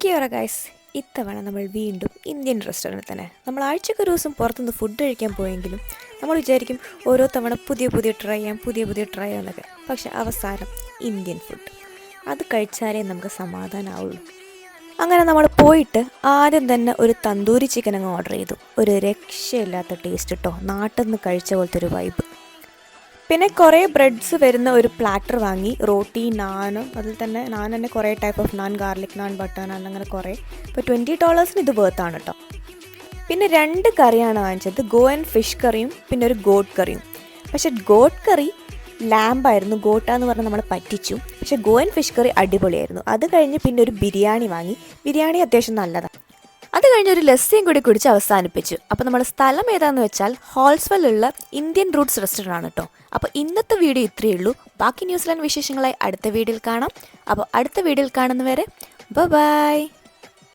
Kiora guys, ഇത്തവണ നമ്മൾ വീണ്ടും ഇന്ത്യൻ റെസ്റ്റോറൻറ്റിൽ തന്നെ. നമ്മൾ ആഴ്ചക്ക് ഒരു ദിവസം പുറത്തുനിന്ന് ഫുഡ് കഴിക്കാൻ പോയെങ്കിലും നമ്മൾ വിചാരിക്കും ഓരോ തവണ പുതിയ ട്രൈ ചെയ്യാം എന്നൊക്കെ. പക്ഷെ അവസാനം ഇന്ത്യൻ ഫുഡ് അത് കഴിച്ചാലേ നമുക്ക് സമാധാനമാവുള്ളൂ. അങ്ങനെ നമ്മൾ പോയിട്ട് ആദ്യം തന്നെ ഒരു തന്തൂരി ചിക്കൻ അങ്ങ് ഓർഡർ ചെയ്തു. ഒരു രക്ഷയില്ലാത്ത ടേസ്റ്റ് കേട്ടോ, നാട്ടിൽ നിന്ന് കഴിച്ച പോലത്തെ ഒരു വൈബ്. പിന്നെ കുറേ ബ്രെഡ്സ് വരുന്ന ഒരു പ്ലാറ്റർ വാങ്ങി, റോട്ടി, നാനും. അതിൽ തന്നെ നാൻ തന്നെ കുറേ type of naan, garlic naan, butter naan, അങ്ങനെ കുറേ. ഇപ്പോൾ $20 ഇത് വേർത്താണ് കേട്ടോ. പിന്നെ 2 കറിയാണ് വാങ്ങിച്ചത്, ഗോവൻ ഫിഷ് കറിയും പിന്നെ ഒരു ഗോട്ട് കറിയും. പക്ഷേ ഗോട്ട് കറി ലാമ്പായിരുന്നു, ഗോട്ടാന്ന് പറഞ്ഞാൽ നമ്മൾ പറ്റിച്ചു. പക്ഷേ ഗോവൻ ഫിഷ് കറി അടിപൊളിയായിരുന്നു. അത് കഴിഞ്ഞ് പിന്നെ ഒരു ബിരിയാണി വാങ്ങി. ബിരിയാണി അത്യാവശ്യം നല്ലതാണ്. അത് കഴിഞ്ഞൊരു ലസ്സിയും കൂടി കുടിച്ച് അവസാനിപ്പിച്ചു. അപ്പോൾ നമ്മുടെ സ്ഥലം ഏതാണെന്ന് വെച്ചാൽ ഹോൾസ്വെല്ലുള്ള ഇന്ത്യൻ റൂട്ട്സ് റെസ്റ്റോറൻ്റ് ആണ് കേട്ടോ. അപ്പോൾ ഇന്നത്തെ വീഡിയോ ഇത്രയേ ഉള്ളൂ. ബാക്കി ന്യൂസിലാൻഡ് വിശേഷങ്ങളായി അടുത്ത വീഡിയോയിൽ കാണാം. അപ്പോൾ അടുത്ത വീഡിയോയിൽ കാണുന്നവരെ ബൈ.